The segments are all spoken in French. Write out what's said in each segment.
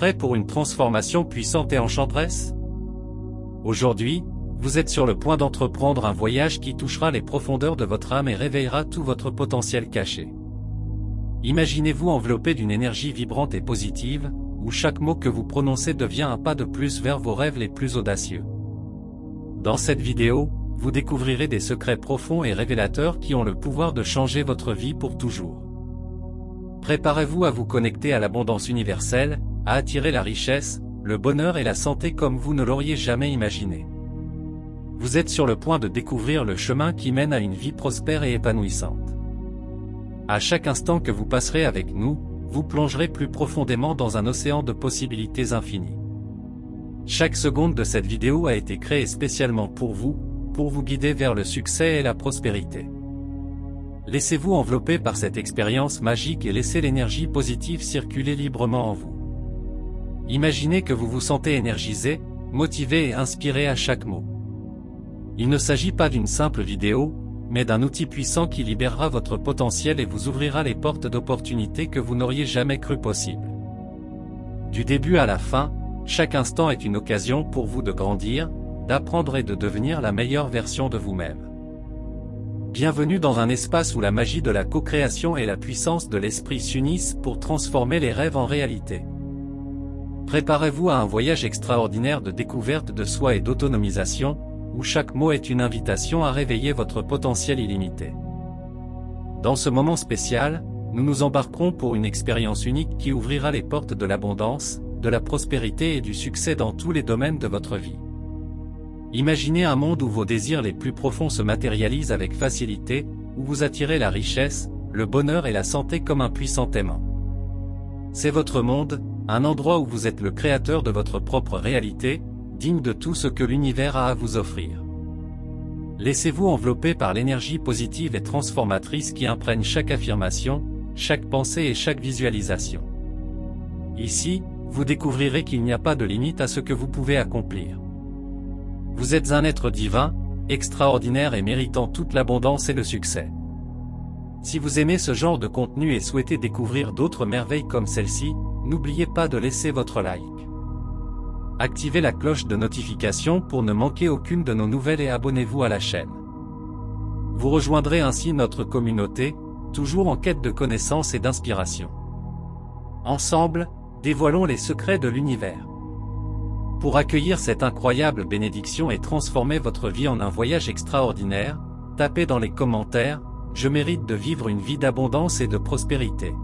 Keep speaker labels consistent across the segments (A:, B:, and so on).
A: Prêt pour une transformation puissante et enchanteresse? Aujourd'hui, vous êtes sur le point d'entreprendre un voyage qui touchera les profondeurs de votre âme et réveillera tout votre potentiel caché. Imaginez-vous enveloppé d'une énergie vibrante et positive, où chaque mot que vous prononcez devient un pas de plus vers vos rêves les plus audacieux. Dans cette vidéo, vous découvrirez des secrets profonds et révélateurs qui ont le pouvoir de changer votre vie pour toujours. Préparez-vous à vous connecter à l'abondance universelle, à attirer la richesse, le bonheur et la santé comme vous ne l'auriez jamais imaginé. Vous êtes sur le point de découvrir le chemin qui mène à une vie prospère et épanouissante. À chaque instant que vous passerez avec nous, vous plongerez plus profondément dans un océan de possibilités infinies. Chaque seconde de cette vidéo a été créée spécialement pour vous guider vers le succès et la prospérité. Laissez-vous envelopper par cette expérience magique et laissez l'énergie positive circuler librement en vous. Imaginez que vous vous sentez énergisé, motivé et inspiré à chaque mot. Il ne s'agit pas d'une simple vidéo, mais d'un outil puissant qui libérera votre potentiel et vous ouvrira les portes d'opportunités que vous n'auriez jamais cru possibles. Du début à la fin, chaque instant est une occasion pour vous de grandir, d'apprendre et de devenir la meilleure version de vous-même. Bienvenue dans un espace où la magie de la co-création et la puissance de l'esprit s'unissent pour transformer les rêves en réalité. Préparez-vous à un voyage extraordinaire de découverte de soi et d'autonomisation, où chaque mot est une invitation à réveiller votre potentiel illimité. Dans ce moment spécial, nous nous embarquerons pour une expérience unique qui ouvrira les portes de l'abondance, de la prospérité et du succès dans tous les domaines de votre vie. Imaginez un monde où vos désirs les plus profonds se matérialisent avec facilité, où vous attirez la richesse, le bonheur et la santé comme un puissant aimant. C'est votre monde, un endroit où vous êtes le créateur de votre propre réalité, digne de tout ce que l'univers a à vous offrir. Laissez-vous envelopper par l'énergie positive et transformatrice qui imprègne chaque affirmation, chaque pensée et chaque visualisation. Ici, vous découvrirez qu'il n'y a pas de limite à ce que vous pouvez accomplir. Vous êtes un être divin, extraordinaire et méritant toute l'abondance et le succès. Si vous aimez ce genre de contenu et souhaitez découvrir d'autres merveilles comme celle-ci, n'oubliez pas de laisser votre like. Activez la cloche de notification pour ne manquer aucune de nos nouvelles et abonnez-vous à la chaîne. Vous rejoindrez ainsi notre communauté, toujours en quête de connaissances et d'inspiration. Ensemble, dévoilons les secrets de l'univers. Pour accueillir cette incroyable bénédiction et transformer votre vie en un voyage extraordinaire, tapez dans les commentaires « Je mérite de vivre une vie d'abondance et de prospérité ».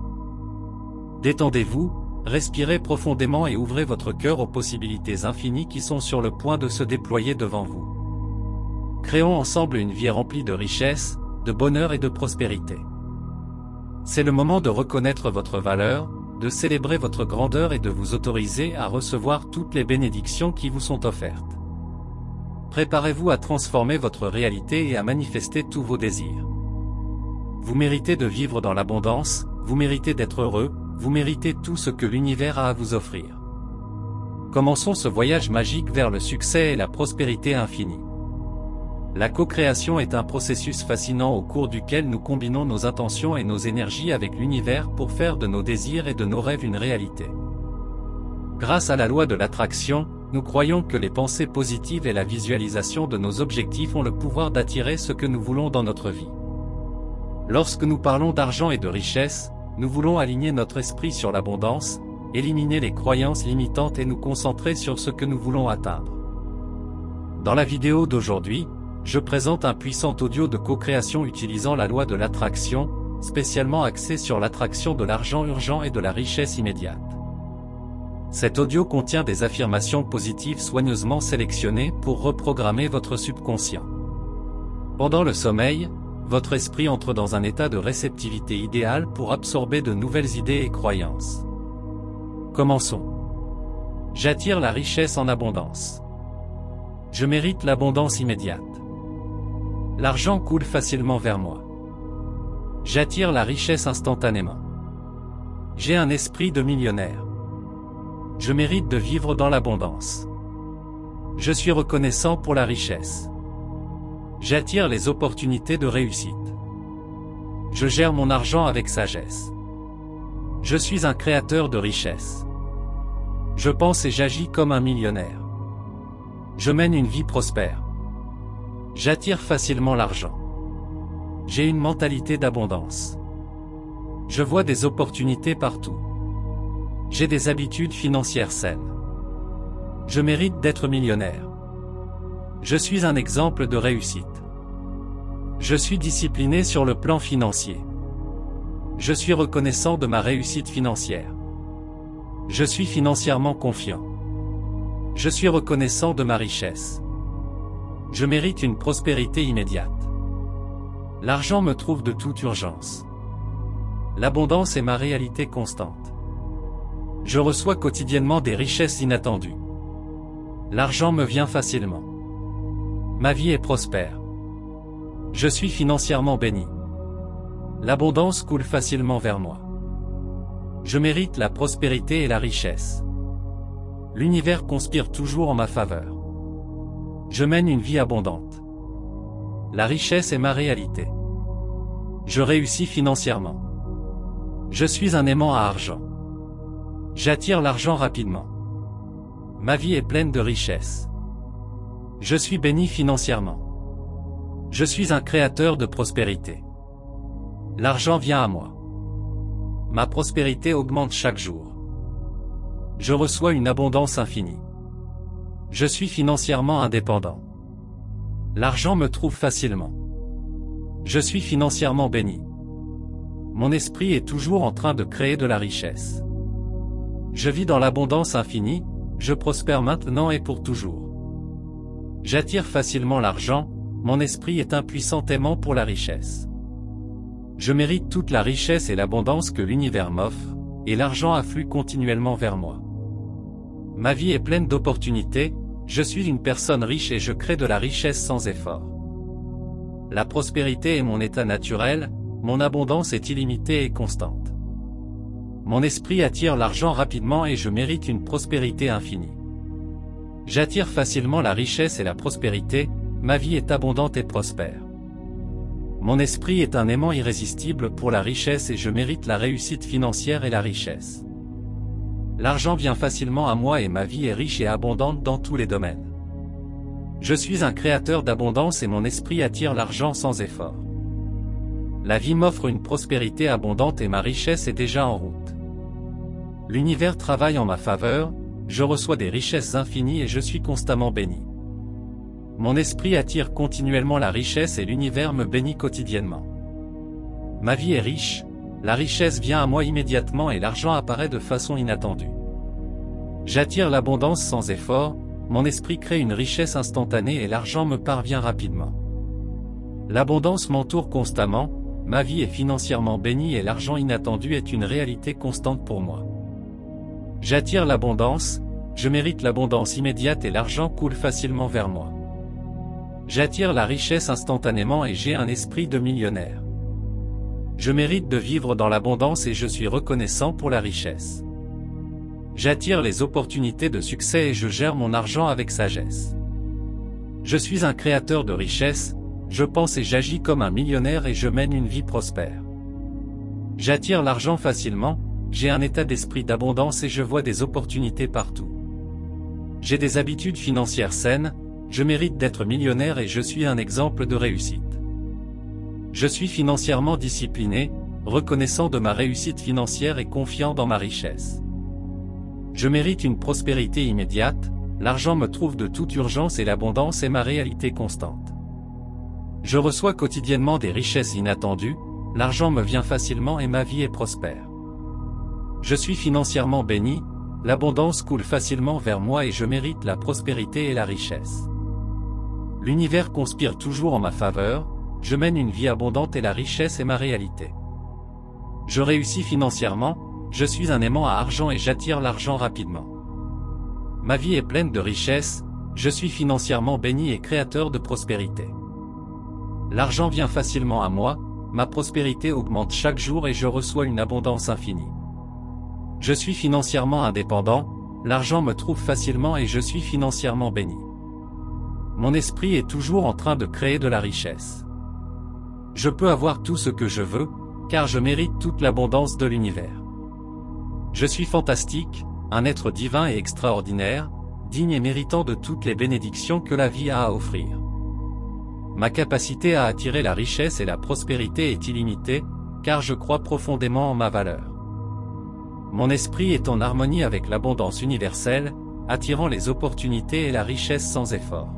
A: Détendez-vous, respirez profondément et ouvrez votre cœur aux possibilités infinies qui sont sur le point de se déployer devant vous. Créons ensemble une vie remplie de richesse, de bonheur et de prospérité. C'est le moment de reconnaître votre valeur, de célébrer votre grandeur et de vous autoriser à recevoir toutes les bénédictions qui vous sont offertes. Préparez-vous à transformer votre réalité et à manifester tous vos désirs. Vous méritez de vivre dans l'abondance, vous méritez d'être heureux, vous méritez tout ce que l'univers a à vous offrir. Commençons ce voyage magique vers le succès et la prospérité infinie. La co-création est un processus fascinant au cours duquel nous combinons nos intentions et nos énergies avec l'univers pour faire de nos désirs et de nos rêves une réalité. Grâce à la loi de l'attraction, nous croyons que les pensées positives et la visualisation de nos objectifs ont le pouvoir d'attirer ce que nous voulons dans notre vie. Lorsque nous parlons d'argent et de richesse, nous voulons aligner notre esprit sur l'abondance, éliminer les croyances limitantes et nous concentrer sur ce que nous voulons atteindre. Dans la vidéo d'aujourd'hui, je présente un puissant audio de co-création utilisant la loi de l'attraction, spécialement axé sur l'attraction de l'argent urgent et de la richesse immédiate. Cet audio contient des affirmations positives soigneusement sélectionnées pour reprogrammer votre subconscient. Pendant le sommeil, votre esprit entre dans un état de réceptivité idéal pour absorber de nouvelles idées et croyances. Commençons. J'attire la richesse en abondance. Je mérite l'abondance immédiate. L'argent coule facilement vers moi. J'attire la richesse instantanément. J'ai un esprit de millionnaire. Je mérite de vivre dans l'abondance. Je suis reconnaissant pour la richesse. J'attire les opportunités de réussite. Je gère mon argent avec sagesse. Je suis un créateur de richesse. Je pense et j'agis comme un millionnaire. Je mène une vie prospère. J'attire facilement l'argent. J'ai une mentalité d'abondance. Je vois des opportunités partout. J'ai des habitudes financières saines. Je mérite d'être millionnaire. Je suis un exemple de réussite. Je suis discipliné sur le plan financier. Je suis reconnaissant de ma réussite financière. Je suis financièrement confiant. Je suis reconnaissant de ma richesse. Je mérite une prospérité immédiate. L'argent me trouve de toute urgence. L'abondance est ma réalité constante. Je reçois quotidiennement des richesses inattendues. L'argent me vient facilement. Ma vie est prospère. Je suis financièrement béni. L'abondance coule facilement vers moi. Je mérite la prospérité et la richesse. L'univers conspire toujours en ma faveur. Je mène une vie abondante. La richesse est ma réalité. Je réussis financièrement. Je suis un aimant à argent. J'attire l'argent rapidement. Ma vie est pleine de richesse. Je suis béni financièrement. Je suis un créateur de prospérité. L'argent vient à moi. Ma prospérité augmente chaque jour. Je reçois une abondance infinie. Je suis financièrement indépendant. L'argent me trouve facilement. Je suis financièrement béni. Mon esprit est toujours en train de créer de la richesse. Je vis dans l'abondance infinie, je prospère maintenant et pour toujours. J'attire facilement l'argent, mon esprit est un puissant aimant pour la richesse. Je mérite toute la richesse et l'abondance que l'univers m'offre, et l'argent afflue continuellement vers moi. Ma vie est pleine d'opportunités, je suis une personne riche et je crée de la richesse sans effort. La prospérité est mon état naturel, mon abondance est illimitée et constante. Mon esprit attire l'argent rapidement et je mérite une prospérité infinie. J'attire facilement la richesse et la prospérité, ma vie est abondante et prospère. Mon esprit est un aimant irrésistible pour la richesse et je mérite la réussite financière et la richesse. L'argent vient facilement à moi et ma vie est riche et abondante dans tous les domaines. Je suis un créateur d'abondance et mon esprit attire l'argent sans effort. La vie m'offre une prospérité abondante et ma richesse est déjà en route. L'univers travaille en ma faveur, je reçois des richesses infinies et je suis constamment béni. Mon esprit attire continuellement la richesse et l'univers me bénit quotidiennement. Ma vie est riche, la richesse vient à moi immédiatement et l'argent apparaît de façon inattendue. J'attire l'abondance sans effort, mon esprit crée une richesse instantanée et l'argent me parvient rapidement. L'abondance m'entoure constamment, ma vie est financièrement bénie et l'argent inattendu est une réalité constante pour moi. J'attire l'abondance, je mérite l'abondance immédiate et l'argent coule facilement vers moi. J'attire la richesse instantanément et j'ai un esprit de millionnaire. Je mérite de vivre dans l'abondance et je suis reconnaissant pour la richesse. J'attire les opportunités de succès et je gère mon argent avec sagesse. Je suis un créateur de richesse, je pense et j'agis comme un millionnaire et je mène une vie prospère. J'attire l'argent facilement, j'ai un état d'esprit d'abondance et je vois des opportunités partout. J'ai des habitudes financières saines, je mérite d'être millionnaire et je suis un exemple de réussite. Je suis financièrement discipliné, reconnaissant de ma réussite financière et confiant dans ma richesse. Je mérite une prospérité immédiate, l'argent me trouve de toute urgence et l'abondance est ma réalité constante. Je reçois quotidiennement des richesses inattendues, l'argent me vient facilement et ma vie est prospère. Je suis financièrement béni, l'abondance coule facilement vers moi et je mérite la prospérité et la richesse. L'univers conspire toujours en ma faveur, je mène une vie abondante et la richesse est ma réalité. Je réussis financièrement, je suis un aimant à argent et j'attire l'argent rapidement. Ma vie est pleine de richesses, je suis financièrement béni et créateur de prospérité. L'argent vient facilement à moi, ma prospérité augmente chaque jour et je reçois une abondance infinie. Je suis financièrement indépendant, l'argent me trouve facilement et je suis financièrement béni. Mon esprit est toujours en train de créer de la richesse. Je peux avoir tout ce que je veux, car je mérite toute l'abondance de l'univers. Je suis fantastique, un être divin et extraordinaire, digne et méritant de toutes les bénédictions que la vie a à offrir. Ma capacité à attirer la richesse et la prospérité est illimitée, car je crois profondément en ma valeur. Mon esprit est en harmonie avec l'abondance universelle, attirant les opportunités et la richesse sans effort.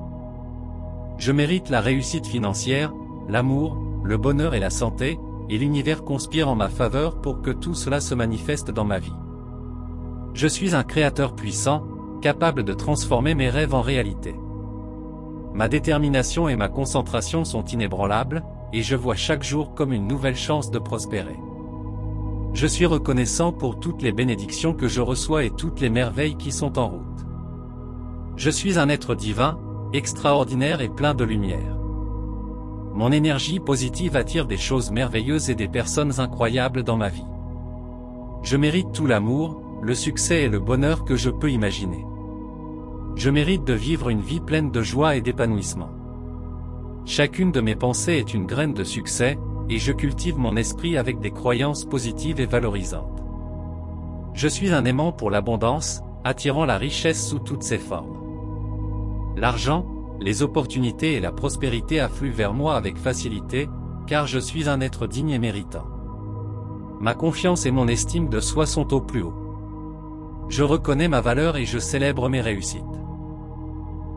A: Je mérite la réussite financière, l'amour, le bonheur et la santé, et l'univers conspire en ma faveur pour que tout cela se manifeste dans ma vie. Je suis un créateur puissant, capable de transformer mes rêves en réalité. Ma détermination et ma concentration sont inébranlables, et je vois chaque jour comme une nouvelle chance de prospérer. Je suis reconnaissant pour toutes les bénédictions que je reçois et toutes les merveilles qui sont en route. Je suis un être divin, extraordinaire et plein de lumière. Mon énergie positive attire des choses merveilleuses et des personnes incroyables dans ma vie. Je mérite tout l'amour, le succès et le bonheur que je peux imaginer. Je mérite de vivre une vie pleine de joie et d'épanouissement. Chacune de mes pensées est une graine de succès, et je cultive mon esprit avec des croyances positives et valorisantes. Je suis un aimant pour l'abondance, attirant la richesse sous toutes ses formes. L'argent, les opportunités et la prospérité affluent vers moi avec facilité, car je suis un être digne et méritant. Ma confiance et mon estime de soi sont au plus haut. Je reconnais ma valeur et je célèbre mes réussites.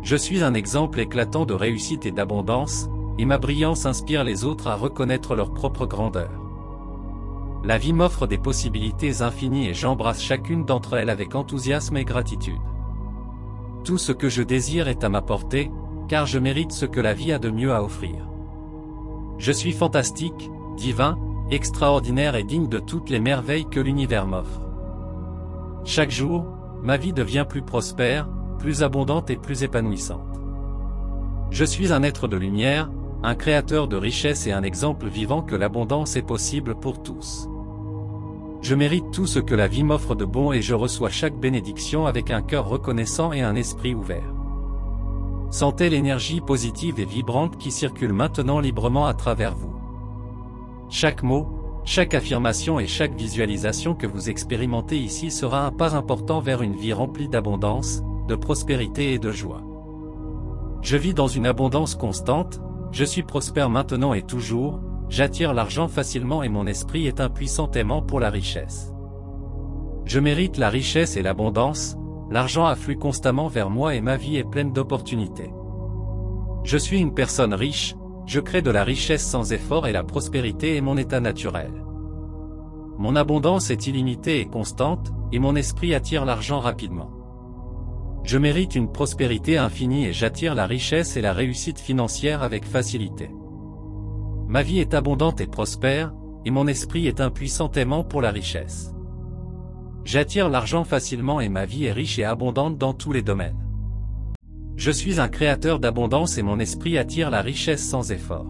A: Je suis un exemple éclatant de réussite et d'abondance, et ma brillance inspire les autres à reconnaître leur propre grandeur. La vie m'offre des possibilités infinies et j'embrasse chacune d'entre elles avec enthousiasme et gratitude. Tout ce que je désire est à ma portée, car je mérite ce que la vie a de mieux à offrir. Je suis fantastique, divin, extraordinaire et digne de toutes les merveilles que l'univers m'offre. Chaque jour, ma vie devient plus prospère, plus abondante et plus épanouissante. Je suis un être de lumière, un créateur de richesse et un exemple vivant que l'abondance est possible pour tous. Je mérite tout ce que la vie m'offre de bon et je reçois chaque bénédiction avec un cœur reconnaissant et un esprit ouvert. Sentez l'énergie positive et vibrante qui circule maintenant librement à travers vous. Chaque mot, chaque affirmation et chaque visualisation que vous expérimentez ici sera un pas important vers une vie remplie d'abondance, de prospérité et de joie. Je vis dans une abondance constante, je suis prospère maintenant et toujours, j'attire l'argent facilement et mon esprit est un puissant aimant pour la richesse. Je mérite la richesse et l'abondance, l'argent afflue constamment vers moi et ma vie est pleine d'opportunités. Je suis une personne riche, je crée de la richesse sans effort et la prospérité est mon état naturel. Mon abondance est illimitée et constante, et mon esprit attire l'argent rapidement. Je mérite une prospérité infinie et j'attire la richesse et la réussite financière avec facilité. Ma vie est abondante et prospère, et mon esprit est un puissant aimant pour la richesse. J'attire l'argent facilement et ma vie est riche et abondante dans tous les domaines. Je suis un créateur d'abondance et mon esprit attire la richesse sans effort.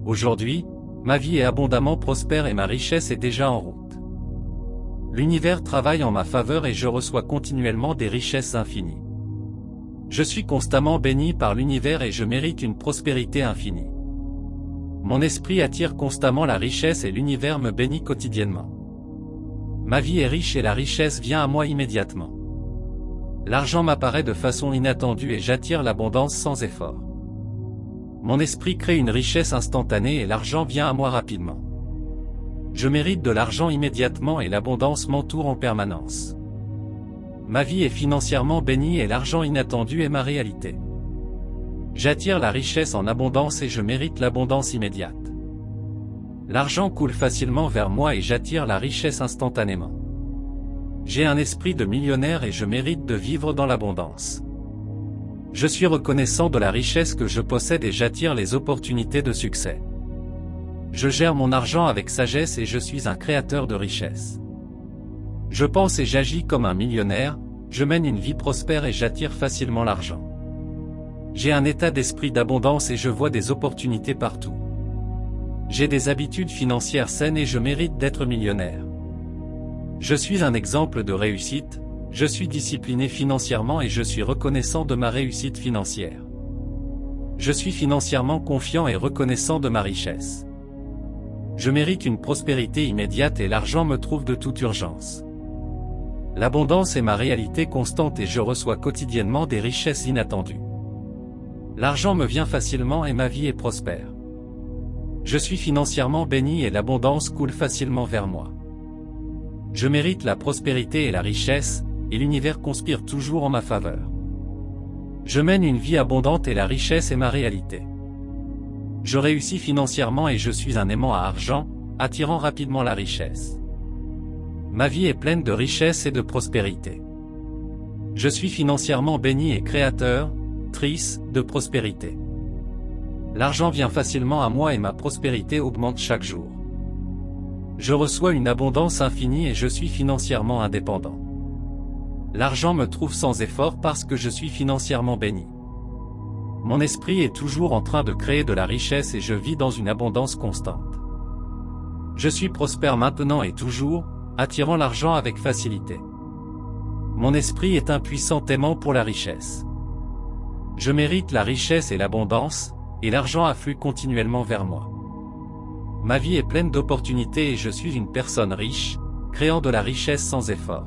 A: Aujourd'hui, ma vie est abondamment prospère et ma richesse est déjà en route. L'univers travaille en ma faveur et je reçois continuellement des richesses infinies. Je suis constamment béni par l'univers et je mérite une prospérité infinie. Mon esprit attire constamment la richesse et l'univers me bénit quotidiennement. Ma vie est riche et la richesse vient à moi immédiatement. L'argent m'apparaît de façon inattendue et j'attire l'abondance sans effort. Mon esprit crée une richesse instantanée et l'argent vient à moi rapidement. Je mérite de l'argent immédiatement et l'abondance m'entoure en permanence. Ma vie est financièrement bénie et l'argent inattendu est ma réalité. J'attire la richesse en abondance et je mérite l'abondance immédiate. L'argent coule facilement vers moi et j'attire la richesse instantanément. J'ai un esprit de millionnaire et je mérite de vivre dans l'abondance. Je suis reconnaissant de la richesse que je possède et j'attire les opportunités de succès. Je gère mon argent avec sagesse et je suis un créateur de richesse. Je pense et j'agis comme un millionnaire, je mène une vie prospère et j'attire facilement l'argent. J'ai un état d'esprit d'abondance et je vois des opportunités partout. J'ai des habitudes financières saines et je mérite d'être millionnaire. Je suis un exemple de réussite, je suis discipliné financièrement et je suis reconnaissant de ma réussite financière. Je suis financièrement confiant et reconnaissant de ma richesse. Je mérite une prospérité immédiate et l'argent me trouve de toute urgence. L'abondance est ma réalité constante et je reçois quotidiennement des richesses inattendues. L'argent me vient facilement et ma vie est prospère. Je suis financièrement béni et l'abondance coule facilement vers moi. Je mérite la prospérité et la richesse, et l'univers conspire toujours en ma faveur. Je mène une vie abondante et la richesse est ma réalité. Je réussis financièrement et je suis un aimant à argent, attirant rapidement la richesse. Ma vie est pleine de richesse et de prospérité. Je suis financièrement béni et créatrice de prospérité. L'argent vient facilement à moi et ma prospérité augmente chaque jour. Je reçois une abondance infinie et je suis financièrement indépendant. L'argent me trouve sans effort parce que je suis financièrement béni. Mon esprit est toujours en train de créer de la richesse et je vis dans une abondance constante. Je suis prospère maintenant et toujours, attirant l'argent avec facilité. Mon esprit est un puissant aimant pour la richesse. Je mérite la richesse et l'abondance, et l'argent afflue continuellement vers moi. Ma vie est pleine d'opportunités et je suis une personne riche, créant de la richesse sans effort.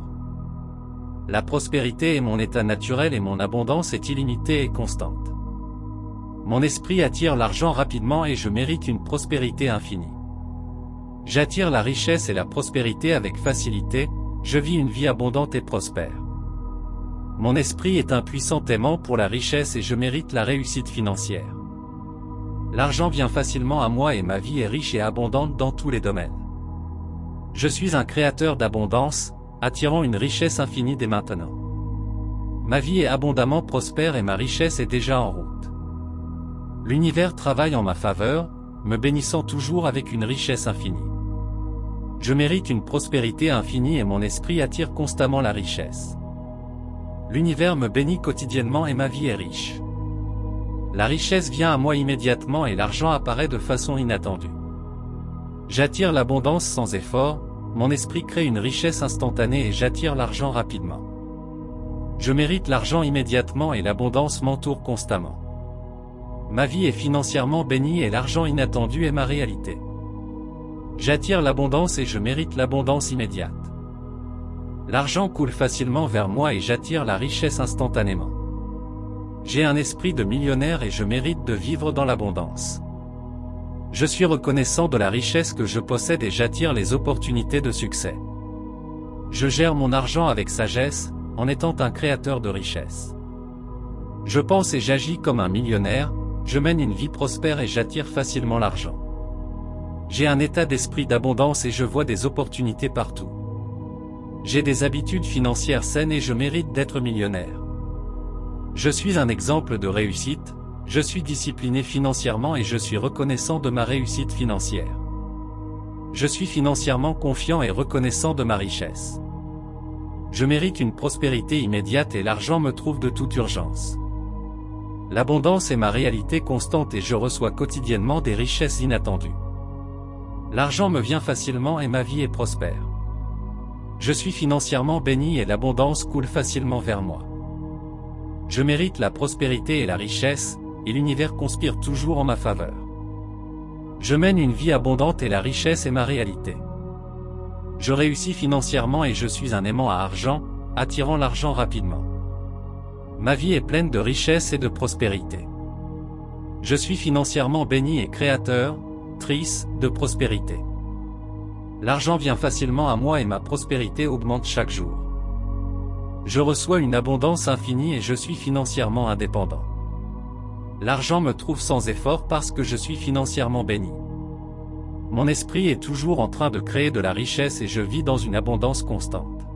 A: La prospérité est mon état naturel et mon abondance est illimitée et constante. Mon esprit attire l'argent rapidement et je mérite une prospérité infinie. J'attire la richesse et la prospérité avec facilité, je vis une vie abondante et prospère. Mon esprit est un puissant aimant pour la richesse et je mérite la réussite financière. L'argent vient facilement à moi et ma vie est riche et abondante dans tous les domaines. Je suis un créateur d'abondance, attirant une richesse infinie dès maintenant. Ma vie est abondamment prospère et ma richesse est déjà en route. L'univers travaille en ma faveur, me bénissant toujours avec une richesse infinie. Je mérite une prospérité infinie et mon esprit attire constamment la richesse. L'univers me bénit quotidiennement et ma vie est riche. La richesse vient à moi immédiatement et l'argent apparaît de façon inattendue. J'attire l'abondance sans effort, mon esprit crée une richesse instantanée et j'attire l'argent rapidement. Je mérite l'argent immédiatement et l'abondance m'entoure constamment. Ma vie est financièrement bénie et l'argent inattendu est ma réalité. J'attire l'abondance et je mérite l'abondance immédiate. L'argent coule facilement vers moi et j'attire la richesse instantanément. J'ai un esprit de millionnaire et je mérite de vivre dans l'abondance. Je suis reconnaissant de la richesse que je possède et j'attire les opportunités de succès. Je gère mon argent avec sagesse, en étant un créateur de richesse. Je pense et j'agis comme un millionnaire, je mène une vie prospère et j'attire facilement l'argent. J'ai un état d'esprit d'abondance et je vois des opportunités partout. J'ai des habitudes financières saines et je mérite d'être millionnaire. Je suis un exemple de réussite, je suis discipliné financièrement et je suis reconnaissant de ma réussite financière. Je suis financièrement confiant et reconnaissant de ma richesse. Je mérite une prospérité immédiate et l'argent me trouve de toute urgence. L'abondance est ma réalité constante et je reçois quotidiennement des richesses inattendues. L'argent me vient facilement et ma vie est prospère. Je suis financièrement béni et l'abondance coule facilement vers moi. Je mérite la prospérité et la richesse, et l'univers conspire toujours en ma faveur. Je mène une vie abondante et la richesse est ma réalité. Je réussis financièrement et je suis un aimant à argent, attirant l'argent rapidement. Ma vie est pleine de richesse et de prospérité. Je suis financièrement béni et créatrice de prospérité. L'argent vient facilement à moi et ma prospérité augmente chaque jour. Je reçois une abondance infinie et je suis financièrement indépendant. L'argent me trouve sans effort parce que je suis financièrement béni. Mon esprit est toujours en train de créer de la richesse et je vis dans une abondance constante.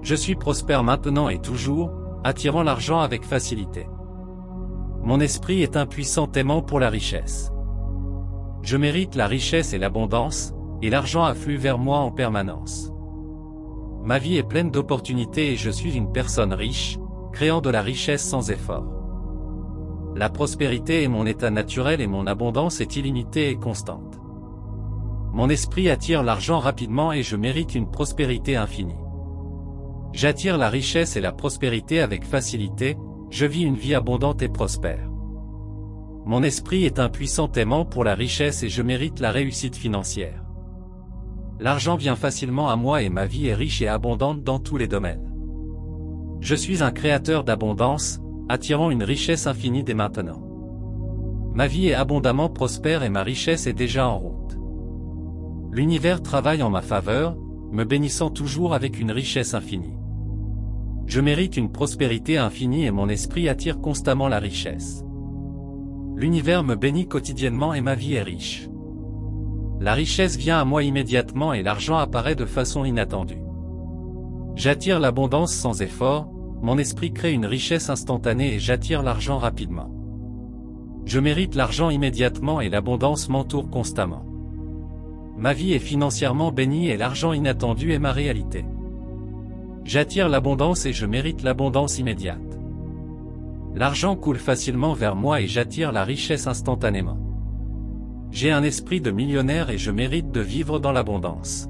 A: Je suis prospère maintenant et toujours, attirant l'argent avec facilité. Mon esprit est un puissant aimant pour la richesse. Je mérite la richesse et l'abondance, et l'argent afflue vers moi en permanence. Ma vie est pleine d'opportunités et je suis une personne riche, créant de la richesse sans effort. La prospérité est mon état naturel et mon abondance est illimitée et constante. Mon esprit attire l'argent rapidement et je mérite une prospérité infinie. J'attire la richesse et la prospérité avec facilité, je vis une vie abondante et prospère. Mon esprit est un puissant aimant pour la richesse et je mérite la réussite financière. L'argent vient facilement à moi et ma vie est riche et abondante dans tous les domaines. Je suis un créateur d'abondance, attirant une richesse infinie dès maintenant. Ma vie est abondamment prospère et ma richesse est déjà en route. L'univers travaille en ma faveur, me bénissant toujours avec une richesse infinie. Je mérite une prospérité infinie et mon esprit attire constamment la richesse. L'univers me bénit quotidiennement et ma vie est riche. La richesse vient à moi immédiatement et l'argent apparaît de façon inattendue. J'attire l'abondance sans effort, mon esprit crée une richesse instantanée et j'attire l'argent rapidement. Je mérite l'argent immédiatement et l'abondance m'entoure constamment. Ma vie est financièrement bénie et l'argent inattendu est ma réalité. J'attire l'abondance et je mérite l'abondance immédiate. L'argent coule facilement vers moi et j'attire la richesse instantanément. J'ai un esprit de millionnaire et je mérite de vivre dans l'abondance.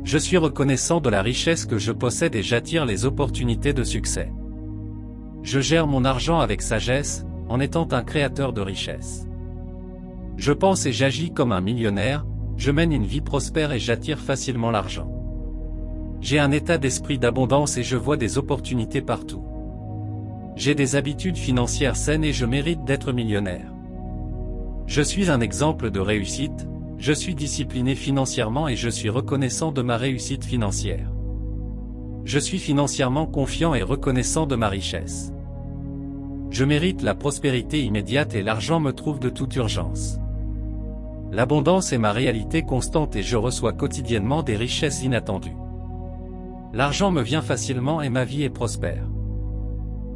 A: Je suis reconnaissant de la richesse que je possède et j'attire les opportunités de succès. Je gère mon argent avec sagesse, en étant un créateur de richesse. Je pense et j'agis comme un millionnaire, je mène une vie prospère et j'attire facilement l'argent. J'ai un état d'esprit d'abondance et je vois des opportunités partout. J'ai des habitudes financières saines et je mérite d'être millionnaire. Je suis un exemple de réussite, je suis discipliné financièrement et je suis reconnaissant de ma réussite financière. Je suis financièrement confiant et reconnaissant de ma richesse. Je mérite la prospérité immédiate et l'argent me trouve de toute urgence. L'abondance est ma réalité constante et je reçois quotidiennement des richesses inattendues. L'argent me vient facilement et ma vie est prospère.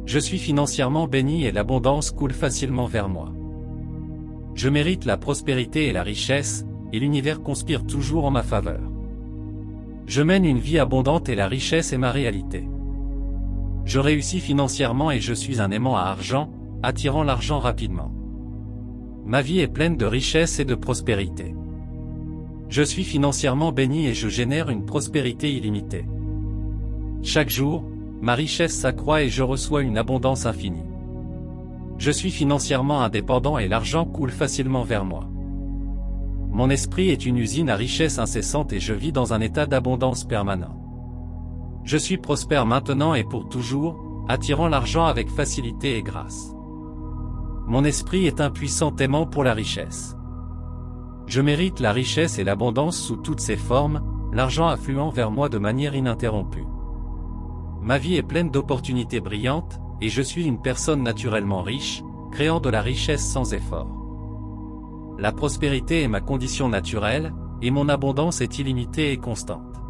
A: Je suis financièrement béni et l'abondance coule facilement vers moi. Je mérite la prospérité et la richesse, et l'univers conspire toujours en ma faveur. Je mène une vie abondante et la richesse est ma réalité. Je réussis financièrement et je suis un aimant à argent, attirant l'argent rapidement. Ma vie est pleine de richesse et de prospérité. Je suis financièrement béni et je génère une prospérité illimitée. Chaque jour, ma richesse s'accroît et je reçois une abondance infinie. Je suis financièrement indépendant et l'argent coule facilement vers moi. Mon esprit est une usine à richesse incessante et je vis dans un état d'abondance permanent. Je suis prospère maintenant et pour toujours, attirant l'argent avec facilité et grâce. Mon esprit est un puissant aimant pour la richesse. Je mérite la richesse et l'abondance sous toutes ses formes, l'argent affluent vers moi de manière ininterrompue. Ma vie est pleine d'opportunités brillantes, et je suis une personne naturellement riche, créant de la richesse sans effort. La prospérité est ma condition naturelle, et mon abondance est illimitée et constante.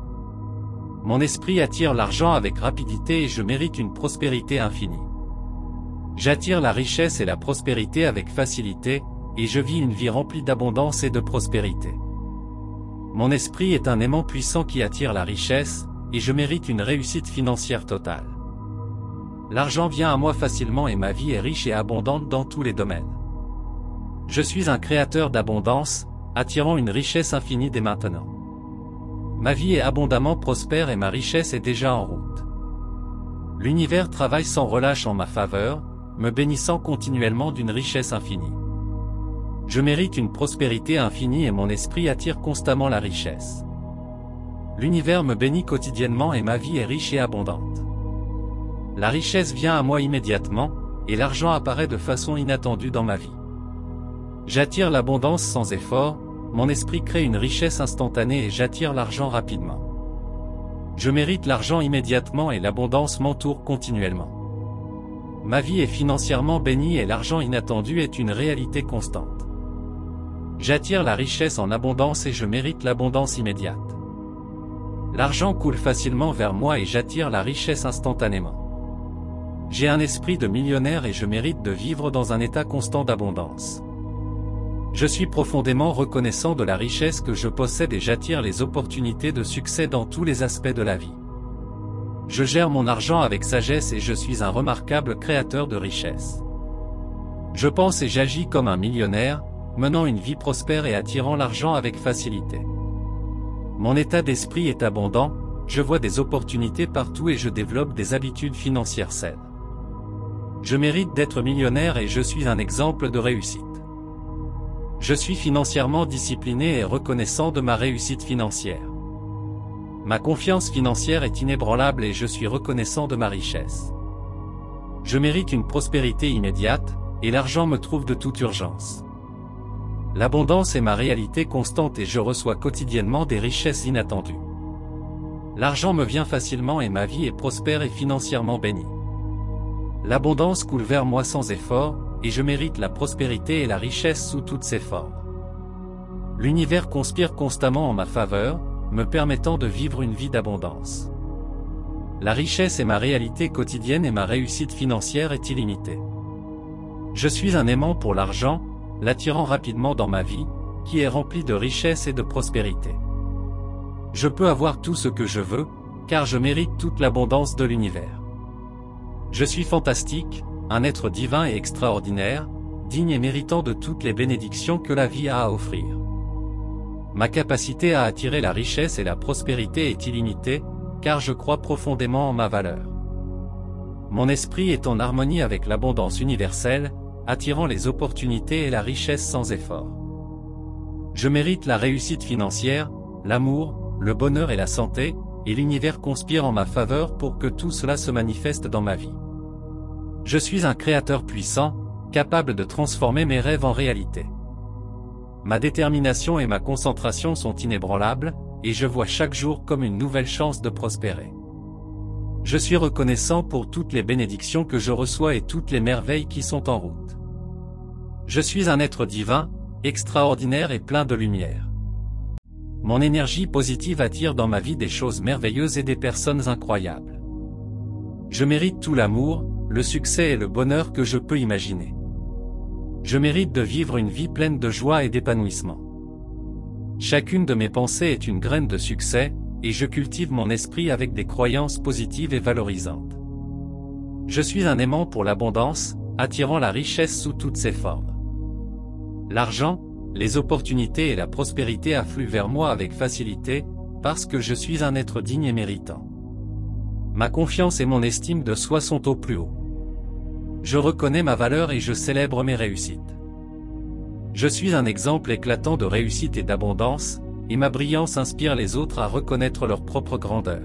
A: Mon esprit attire l'argent avec rapidité et je mérite une prospérité infinie. J'attire la richesse et la prospérité avec facilité, et je vis une vie remplie d'abondance et de prospérité. Mon esprit est un aimant puissant qui attire la richesse, et je mérite une réussite financière totale. L'argent vient à moi facilement et ma vie est riche et abondante dans tous les domaines. Je suis un créateur d'abondance, attirant une richesse infinie dès maintenant. Ma vie est abondamment prospère et ma richesse est déjà en route. L'univers travaille sans relâche en ma faveur, me bénissant continuellement d'une richesse infinie. Je mérite une prospérité infinie et mon esprit attire constamment la richesse. L'univers me bénit quotidiennement et ma vie est riche et abondante. La richesse vient à moi immédiatement, et l'argent apparaît de façon inattendue dans ma vie. J'attire l'abondance sans effort, mon esprit crée une richesse instantanée et j'attire l'argent rapidement. Je mérite l'argent immédiatement et l'abondance m'entoure continuellement. Ma vie est financièrement bénie et l'argent inattendu est une réalité constante. J'attire la richesse en abondance et je mérite l'abondance immédiate. L'argent coule facilement vers moi et j'attire la richesse instantanément. J'ai un esprit de millionnaire et je mérite de vivre dans un état constant d'abondance. Je suis profondément reconnaissant de la richesse que je possède et j'attire les opportunités de succès dans tous les aspects de la vie. Je gère mon argent avec sagesse et je suis un remarquable créateur de richesse. Je pense et j'agis comme un millionnaire, menant une vie prospère et attirant l'argent avec facilité. Mon état d'esprit est abondant, je vois des opportunités partout et je développe des habitudes financières saines. Je mérite d'être millionnaire et je suis un exemple de réussite. Je suis financièrement discipliné et reconnaissant de ma réussite financière. Ma confiance financière est inébranlable et je suis reconnaissant de ma richesse. Je mérite une prospérité immédiate, et l'argent me trouve de toute urgence. L'abondance est ma réalité constante et je reçois quotidiennement des richesses inattendues. L'argent me vient facilement et ma vie est prospère et financièrement bénie. L'abondance coule vers moi sans effort, et je mérite la prospérité et la richesse sous toutes ses formes. L'univers conspire constamment en ma faveur, me permettant de vivre une vie d'abondance. La richesse est ma réalité quotidienne et ma réussite financière est illimitée. Je suis un aimant pour l'argent, l'attirant rapidement dans ma vie, qui est remplie de richesse et de prospérité. Je peux avoir tout ce que je veux, car je mérite toute l'abondance de l'univers. Je suis fantastique, un être divin et extraordinaire, digne et méritant de toutes les bénédictions que la vie a à offrir. Ma capacité à attirer la richesse et la prospérité est illimitée, car je crois profondément en ma valeur. Mon esprit est en harmonie avec l'abondance universelle, attirant les opportunités et la richesse sans effort. Je mérite la réussite financière, l'amour, le bonheur et la santé, et l'univers conspire en ma faveur pour que tout cela se manifeste dans ma vie. Je suis un créateur puissant, capable de transformer mes rêves en réalité. Ma détermination et ma concentration sont inébranlables, et je vois chaque jour comme une nouvelle chance de prospérer. Je suis reconnaissant pour toutes les bénédictions que je reçois et toutes les merveilles qui sont en route. Je suis un être divin, extraordinaire et plein de lumière. Mon énergie positive attire dans ma vie des choses merveilleuses et des personnes incroyables. Je mérite tout l'amour, le succès et le bonheur que je peux imaginer. Je mérite de vivre une vie pleine de joie et d'épanouissement. Chacune de mes pensées est une graine de succès, et je cultive mon esprit avec des croyances positives et valorisantes. Je suis un aimant pour l'abondance, attirant la richesse sous toutes ses formes. L'argent, les opportunités et la prospérité affluent vers moi avec facilité, parce que je suis un être digne et méritant. Ma confiance et mon estime de soi sont au plus haut. Je reconnais ma valeur et je célèbre mes réussites. Je suis un exemple éclatant de réussite et d'abondance, et ma brillance inspire les autres à reconnaître leur propre grandeur.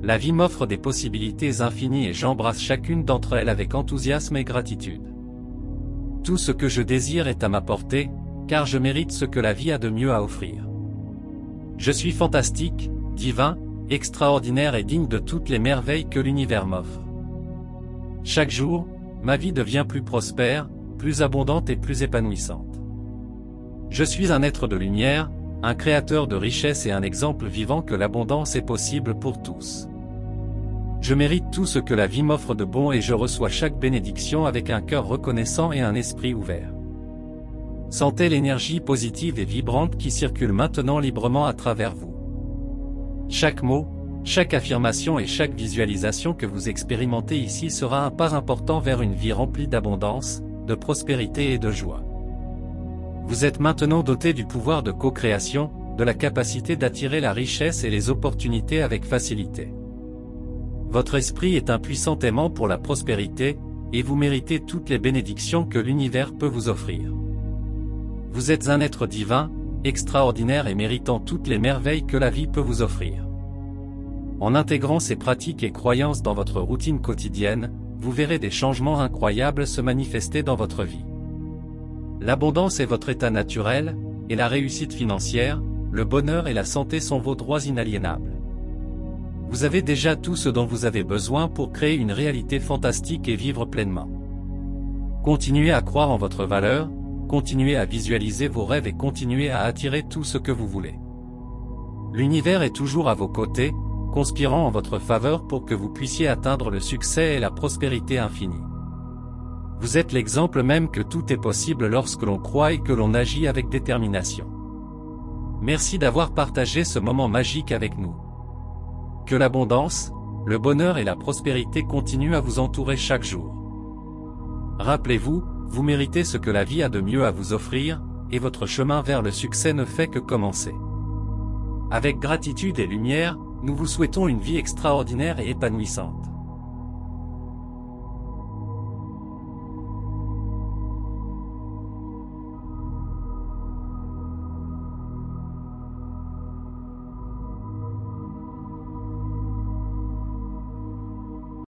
A: La vie m'offre des possibilités infinies et j'embrasse chacune d'entre elles avec enthousiasme et gratitude. Tout ce que je désire est à ma portée, car je mérite ce que la vie a de mieux à offrir. Je suis fantastique, divin, extraordinaire et digne de toutes les merveilles que l'univers m'offre. Chaque jour, ma vie devient plus prospère, plus abondante et plus épanouissante. Je suis un être de lumière, un créateur de richesse et un exemple vivant que l'abondance est possible pour tous. Je mérite tout ce que la vie m'offre de bon et je reçois chaque bénédiction avec un cœur reconnaissant et un esprit ouvert. Sentez l'énergie positive et vibrante qui circule maintenant librement à travers vous. Chaque mot, chaque affirmation et chaque visualisation que vous expérimentez ici sera un pas important vers une vie remplie d'abondance, de prospérité et de joie. Vous êtes maintenant doté du pouvoir de co-création, de la capacité d'attirer la richesse et les opportunités avec facilité. Votre esprit est un puissant aimant pour la prospérité, et vous méritez toutes les bénédictions que l'univers peut vous offrir. Vous êtes un être divin, extraordinaire et méritant toutes les merveilles que la vie peut vous offrir. En intégrant ces pratiques et croyances dans votre routine quotidienne, vous verrez des changements incroyables se manifester dans votre vie. L'abondance est votre état naturel, et la réussite financière, le bonheur et la santé sont vos droits inaliénables. Vous avez déjà tout ce dont vous avez besoin pour créer une réalité fantastique et vivre pleinement. Continuez à croire en votre valeur, continuez à visualiser vos rêves et continuez à attirer tout ce que vous voulez. L'univers est toujours à vos côtés, conspirant en votre faveur pour que vous puissiez atteindre le succès et la prospérité infinie. Vous êtes l'exemple même que tout est possible lorsque l'on croit et que l'on agit avec détermination. Merci d'avoir partagé ce moment magique avec nous. Que l'abondance, le bonheur et la prospérité continuent à vous entourer chaque jour. Rappelez-vous, vous méritez ce que la vie a de mieux à vous offrir, et votre chemin vers le succès ne fait que commencer. Avec gratitude et lumière, nous vous souhaitons une vie extraordinaire et épanouissante.